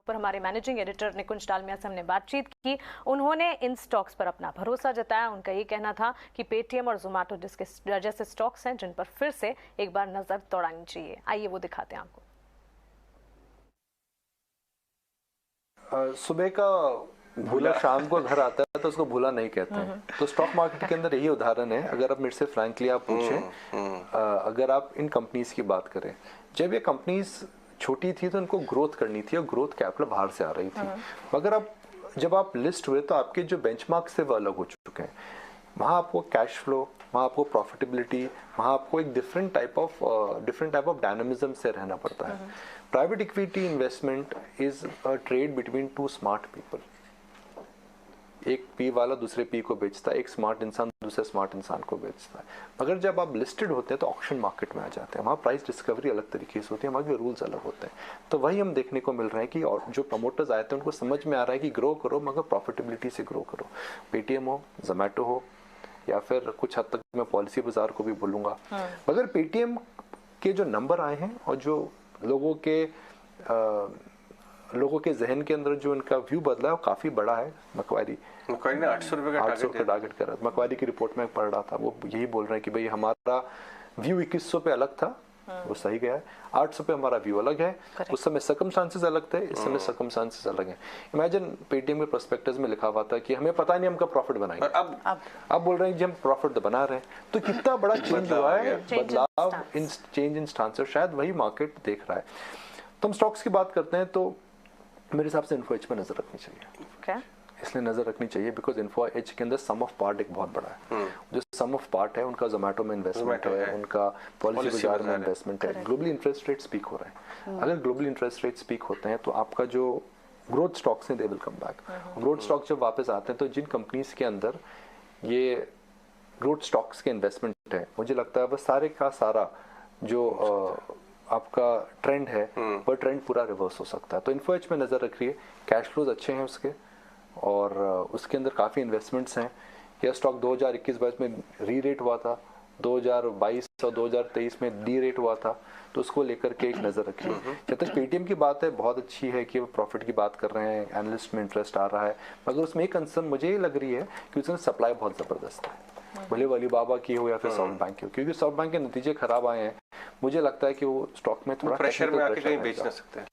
पर हमारे managing editor निकुंज डालमिया से हमने बातचीत की। उन्होंने इन स्टॉक्स पर अपना भरोसा जताया। उनका ये कहना था कि पेटीएम और जोमेटो जैसे स्टॉक्स हैं जिन पर फिर से एक बार नजर दौड़ानी चाहिए। आइए वो दिखाते हैं आपको। सुबह का भूला शाम को घर आता है तो उसको भूला नहीं कहते हैं। तो स्टॉक मार्केट के अंदर यही उदाहरण है। अगर आप मेरे से फ्रैंकली आप पूछें, अगर आप इन कंपनीज की बात करें, जब ये कंपनीज छोटी थी तो उनको ग्रोथ करनी थी और ग्रोथ कैपिटल बाहर से आ रही थी। मगर अब जब आप लिस्ट हुए तो आपके जो बेंचमार्क्स थे वो अलग हो चुके हैं। वहाँ आपको कैश फ्लो, वहाँ आपको प्रॉफिटेबिलिटी, वहाँ आपको एक डिफरेंट टाइप ऑफ डायनामिज्म से रहना पड़ता है। Private equity investment is a trade between two smart people. एक पी वाला दूसरे पी को बेचता है, एक स्मार्ट इंसान दूसरे स्मार्ट इंसान को बेचता है। मगर जब आप लिस्टेड होते हैं तो ऑक्शन मार्केट में आ जाते हैं। वहाँ प्राइस डिस्कवरी अलग तरीके से होती है, वहाँ के रूल्स अलग होते हैं। तो वही हम देखने को मिल रहे हैं कि और जो प्रमोटर्स आए थे उनको समझ में आ रहा है कि ग्रो करो मगर प्रॉफिटेबिलिटी से ग्रो करो। पेटीएम हो, जोमेटो हो, या फिर कुछ हद तक मैं पॉलिसी बाजार को भी बोलूँगा। मगर पेटीएम के जो नंबर आए हैं और जो लोगों के जहन के अंदर जो इनका व्यू बदला है वो काफी बड़ा है। मकवारी ने 800 रुपए का टारगेट कर रहा था। मकवारी की रिपोर्ट में पढ़ रहा था, वो यही बोल रहे हैं कि भाई हमारा व्यू 2100 पे अलग था, वो सही गया है। 800 पे हमारा व्यू अलग है। उस समय सर्कमस्टांसेस अलग थे, इस समय सर्कमस्टांसेस अलग हैं। इमेजिन पेटीएम के प्रोस्पेक्टस में लिखा हुआ था कि हमें पता नहीं हम कब प्रॉफिट बनाएंगे, अब बोल रहे हैं कि हम प्रॉफिट बना रहे हैं। तो कितना बड़ा चेंज हुआ है, बदलाव इन चेंज इन स्टांस, शायद वही मार्केट देख रहा है। तो हम स्टॉक्स की बात करते हैं तो मेरे हिसाब से इन्फो एज पर नजर रखनी चाहिए। इसलिए नजर रखनी चाहिए बिकॉज इन्फो एज के अंदर सम ऑफ पार्ट एक बहुत बड़ा है। जो सम ऑफ पार्ट है उनका जोमेटो में इन्वेस्टमेंट है, उनका पॉलिसी बाजार में इन्वेस्टमेंट है। ग्लोबली इंटरेस्ट रेट स्पीक हो रहे हैं। अगर ग्लोबली इंटरेस्ट रेट स्पीक होते हैं तो आपका जो ग्रोथ स्टॉक्स हैं they will come back. Growth stocks जब वापस आते हैं तो जिन कंपनीज के अंदर ये ग्रोथ स्टॉक्स के इन्वेस्टमेंट है, मुझे लगता है वह सारे का सारा जो आपका ट्रेंड है वह ट्रेंड पूरा रिवर्स हो सकता है। तो इन्फो एज में नजर रखिए, कैश फ्लोज अच्छे हैं उसके और उसके अंदर काफ़ी इन्वेस्टमेंट्स हैं। यह स्टॉक 2021-22 में री रेट हुआ था, 2022 और 2023 में डी रेट हुआ था, तो उसको लेकर के एक नज़र रखिए। जब तक पेटीएम की बात है बहुत अच्छी है कि वो प्रॉफिट की बात कर रहे हैं, एनालिस्ट में इंटरेस्ट आ रहा है। मगर उसमें एक कंसर्न मुझे ये लग रही है कि उसमें सप्लाई बहुत ज़बरदस्त है, भले अलीबाबा की हो या फिर सॉफ्ट बैंक की हो, क्योंकि सॉफ्ट बैंक के नतीजे खराब आए हैं। मुझे लगता है कि वो स्टॉक में थोड़ा प्रेशर में आके कहीं बेच ना सकते हैं।